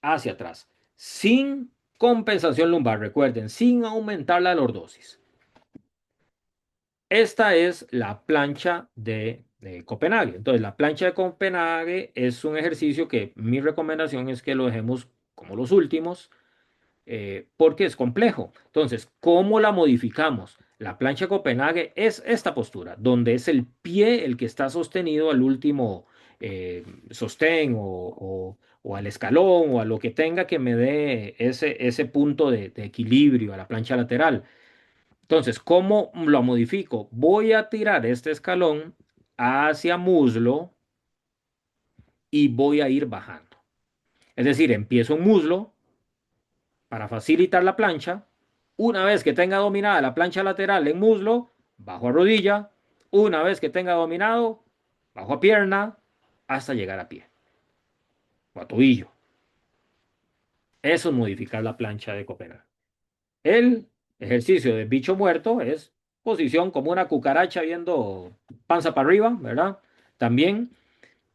hacia atrás, sin compensación lumbar, recuerden, sin aumentar la lordosis. Esta es la plancha de Copenhague. Entonces, la plancha de Copenhague es un ejercicio que mi recomendación es que lo dejemos como los últimos, porque es complejo. Entonces, ¿cómo la modificamos? La plancha de Copenhague es esta postura, donde es el pie el que está sostenido al último, eh, sostén o al escalón o a lo que tenga que me dé ese punto de equilibrio a la plancha lateral. Entonces, ¿cómo lo modifico? Voy a tirar este escalón hacia muslo y voy a ir bajando. Es decir, empiezo en muslo para facilitar la plancha. Una vez que tenga dominada la plancha lateral en muslo, bajo a rodilla. Una vez que tenga dominado, bajo a pierna hasta llegar a pie o a tobillo. Eso es modificar la plancha de Copenhague. El ejercicio de bicho muerto es posición como una cucaracha viendo panza para arriba, ¿verdad? También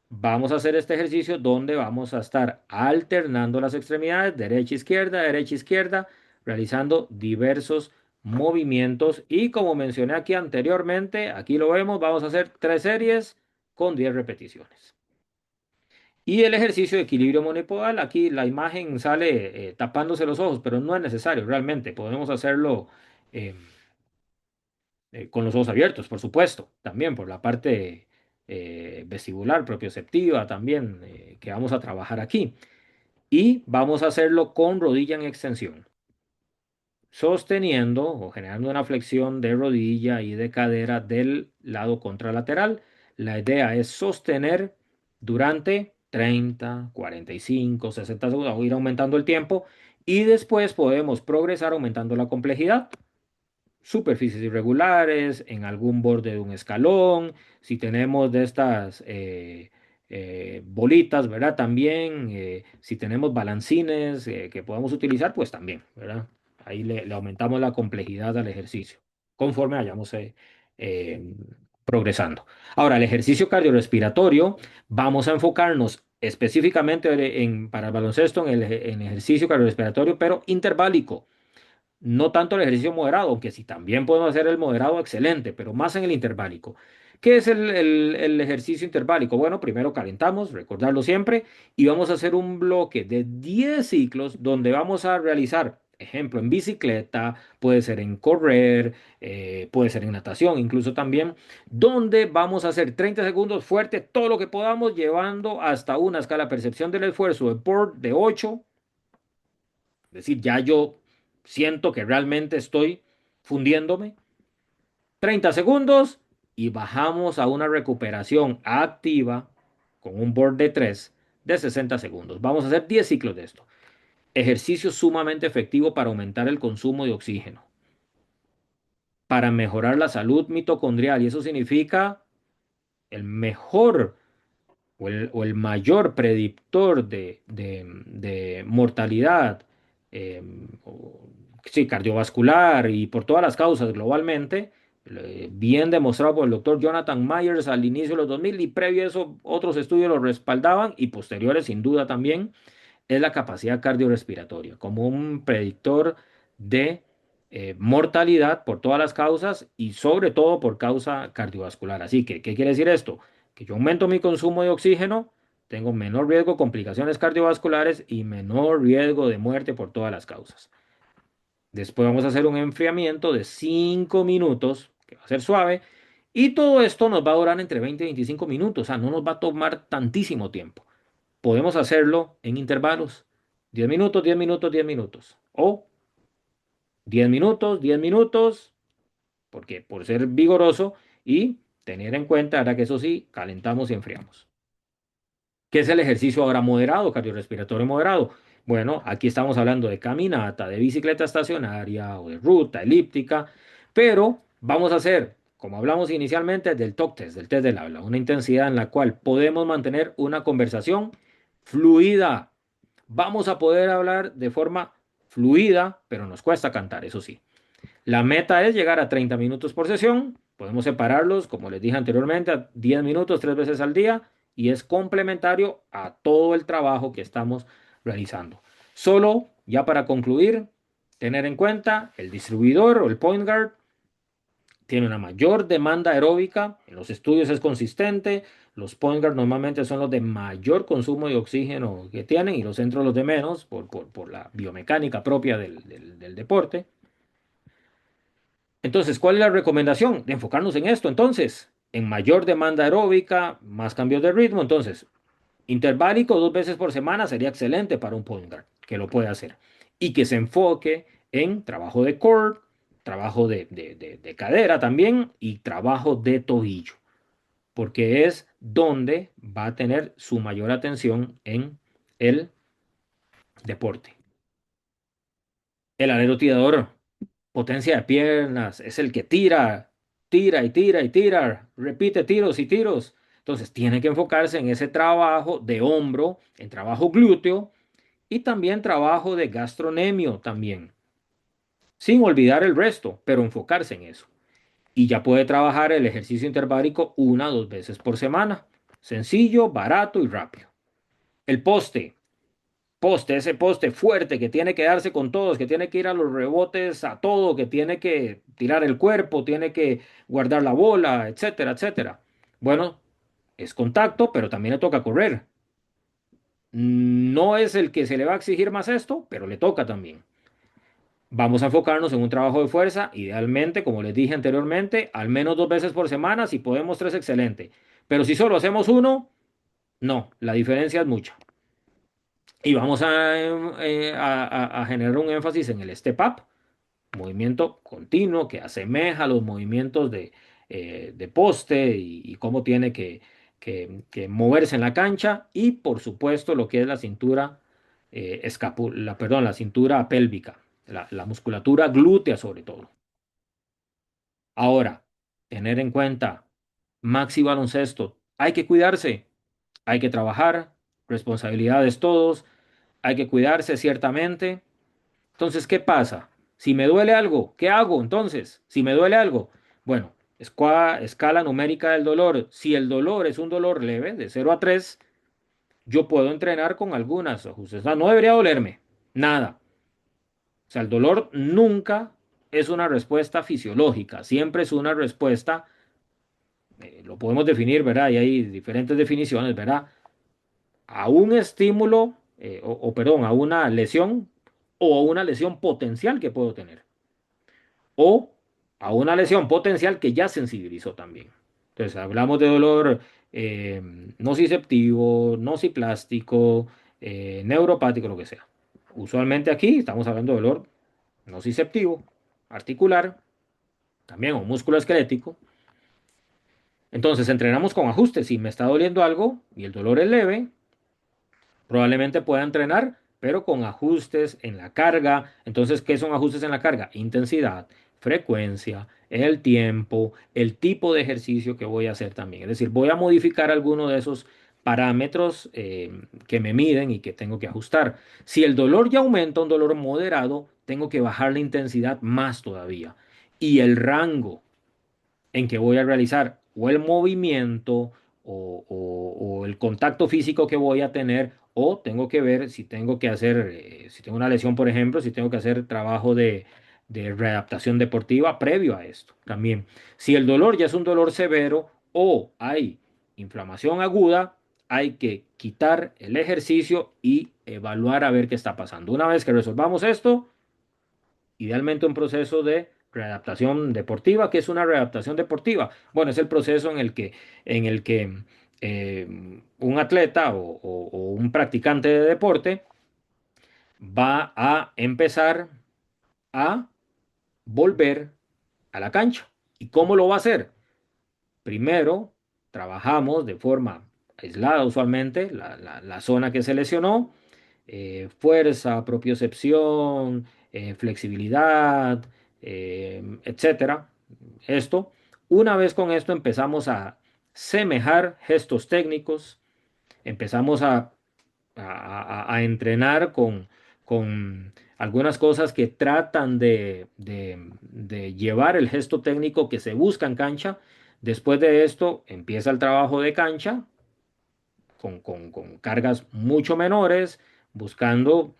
vamos a hacer este ejercicio donde vamos a estar alternando las extremidades, derecha, izquierda, realizando diversos movimientos. Y como mencioné aquí anteriormente, aquí lo vemos, vamos a hacer 3 series con 10 repeticiones. Y el ejercicio de equilibrio monopodal, aquí la imagen sale tapándose los ojos, pero no es necesario realmente. Podemos hacerlo eh, con los ojos abiertos, por supuesto, también por la parte vestibular, propioceptiva, también que vamos a trabajar aquí. Y vamos a hacerlo con rodilla en extensión, sosteniendo o generando una flexión de rodilla y de cadera del lado contralateral. La idea es sostener durante 30, 45, 60 segundos, o ir aumentando el tiempo y después podemos progresar aumentando la complejidad. Superficies irregulares, en algún borde de un escalón, si tenemos de estas bolitas, ¿verdad? También, si tenemos balancines que podemos utilizar, pues también, ¿verdad? Ahí le aumentamos la complejidad al ejercicio, conforme vayamos eh, progresando. Ahora, el ejercicio cardiorrespiratorio, vamos a enfocarnos específicamente para el baloncesto en ejercicio cardiorrespiratorio, pero interválico. No tanto el ejercicio moderado, aunque sí también podemos hacer el moderado excelente, pero más en el interválico. ¿Qué es el ejercicio interválico? Bueno, primero calentamos, recordarlo siempre, y vamos a hacer un bloque de 10 ciclos donde vamos a realizar, ejemplo, en bicicleta, puede ser en correr, puede ser en natación, incluso también, donde vamos a hacer 30 segundos fuerte, todo lo que podamos, llevando hasta una escala de percepción del esfuerzo de POR de 8. Es decir, ya yo siento que realmente estoy fundiéndome. 30 segundos y bajamos a una recuperación activa con un board de 3 de 60 segundos. Vamos a hacer 10 ciclos de esto. Ejercicio sumamente efectivo para aumentar el consumo de oxígeno, para mejorar la salud mitocondrial y eso significa el mejor o el mayor predictor de mortalidad, eh, sí, cardiovascular y por todas las causas globalmente, bien demostrado por el doctor Jonathan Myers al inicio de los 2000 y previo a eso otros estudios lo respaldaban y posteriores sin duda también es la capacidad cardiorrespiratoria como un predictor de mortalidad por todas las causas y sobre todo por causa cardiovascular. Así que, ¿qué quiere decir esto? Que yo aumento mi consumo de oxígeno, tengo menor riesgo de complicaciones cardiovasculares y menor riesgo de muerte por todas las causas. Después vamos a hacer un enfriamiento de 5 minutos, que va a ser suave, y todo esto nos va a durar entre 20 y 25 minutos, o sea, no nos va a tomar tantísimo tiempo. Podemos hacerlo en intervalos. 10 minutos, 10 minutos, 10 minutos. O 10 minutos, 10 minutos, porque por ser vigoroso y tener en cuenta, ahora que eso sí, calentamos y enfriamos. ¿Qué es el ejercicio ahora moderado, cardiorrespiratorio moderado? Bueno, aquí estamos hablando de caminata, de bicicleta estacionaria o de ruta elíptica, pero vamos a hacer, como hablamos inicialmente, del talk test, del test del habla, una intensidad en la cual podemos mantener una conversación fluida. Vamos a poder hablar de forma fluida, pero nos cuesta cantar, eso sí. La meta es llegar a 30 minutos por sesión. Podemos separarlos, como les dije anteriormente, a 10 minutos 3 veces al día y es complementario a todo el trabajo que estamos realizando. Solo, ya para concluir, tener en cuenta el distribuidor o el point guard tiene una mayor demanda aeróbica, en los estudios es consistente, los point guard normalmente son los de mayor consumo de oxígeno que tienen y los centros los de menos por la biomecánica propia del deporte. Entonces, ¿cuál es la recomendación? De enfocarnos en esto, entonces. en mayor demanda aeróbica, más cambios de ritmo. Entonces, interválico 2 veces por semana sería excelente para un point guard que lo puede hacer y que se enfoque en trabajo de core, trabajo de cadera también y trabajo de tobillo, porque es donde va a tener su mayor atención en el deporte. El alero tirador, potencia de piernas, es el que tira, tira y tira y tira, repite tiros y tiros. Entonces tiene que enfocarse en ese trabajo de hombro, en trabajo glúteo y también trabajo de gastronemio también, sin olvidar el resto, pero enfocarse en eso. Y ya puede trabajar el ejercicio interválico 1 o 2 veces por semana. Sencillo, barato y rápido. El poste, ese poste fuerte que tiene que darse con todos, que tiene que ir a los rebotes a todo, que tiene que tirar el cuerpo, tiene que guardar la bola, etcétera, etcétera. Bueno, es contacto, pero también le toca correr. No es el que se le va a exigir más esto, pero le toca también. Vamos a enfocarnos en un trabajo de fuerza, idealmente, como les dije anteriormente, al menos 2 veces por semana, si podemos tres, excelente. Pero si solo hacemos uno, no, la diferencia es mucha. Y vamos a generar un énfasis en el step up, movimiento continuo que asemeja los movimientos de poste y cómo tiene que moverse en la cancha. Y por supuesto lo que es la cintura perdón, la cintura pélvica, la musculatura glútea sobre todo. Ahora, tener en cuenta, Maxi Baloncesto, hay que cuidarse, hay que trabajar, responsabilidades todos, hay que cuidarse ciertamente. Entonces, ¿qué pasa? Si me duele algo, ¿qué hago entonces? Si me duele algo, bueno, escala numérica del dolor. Si el dolor es un dolor leve, de 0 a 3, yo puedo entrenar con algunas ajustes. O sea, no debería dolerme, nada. O sea, el dolor nunca es una respuesta fisiológica, siempre es una respuesta, lo podemos definir, ¿verdad? Y hay diferentes definiciones, ¿verdad? A un estímulo, perdón, a una lesión o a una lesión potencial que puedo tener. O a una lesión potencial que ya sensibilizó también. Entonces, hablamos de dolor eh, nociceptivo, nociplástico, neuropático, lo que sea. Usualmente aquí estamos hablando de dolor nociceptivo, articular, también o músculo esquelético. Entonces, entrenamos con ajustes. Si me está doliendo algo y el dolor es leve, probablemente pueda entrenar, pero con ajustes en la carga. Entonces, ¿qué son ajustes en la carga? Intensidad, frecuencia, el tiempo, el tipo de ejercicio que voy a hacer también. Es decir, voy a modificar alguno de esos parámetros que me miden y que tengo que ajustar. Si el dolor ya aumenta, un dolor moderado, tengo que bajar la intensidad más todavía. Y el rango en que voy a realizar o el movimiento o el contacto físico que voy a tener, o tengo que ver si tengo que hacer, si tengo una lesión, por ejemplo, si tengo que hacer trabajo de readaptación deportiva previo a esto también. Si el dolor ya es un dolor severo o hay inflamación aguda, hay que quitar el ejercicio y evaluar a ver qué está pasando. Una vez que resolvamos esto, idealmente un proceso de readaptación deportiva. ¿Qué es una readaptación deportiva? Bueno, es el proceso en el que un atleta o un practicante de deporte va a empezar a volver a la cancha. ¿Y cómo lo va a hacer? Primero, trabajamos de forma aislada usualmente la zona que se lesionó, fuerza, propiocepción, flexibilidad, etcétera. Esto, una vez con esto empezamos a semejar gestos técnicos, empezamos a entrenar con algunas cosas que tratan de llevar el gesto técnico que se busca en cancha. Después de esto empieza el trabajo de cancha con cargas mucho menores, buscando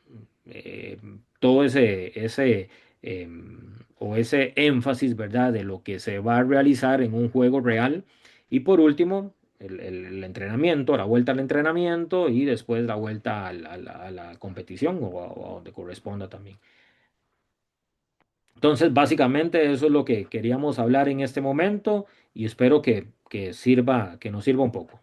eh, todo ese énfasis, ¿verdad?, de lo que se va a realizar en un juego real. Y por último, el entrenamiento, la vuelta al entrenamiento y después la vuelta a la competición o a donde corresponda también. Entonces, básicamente eso es lo que queríamos hablar en este momento y espero que sirva, que nos sirva un poco.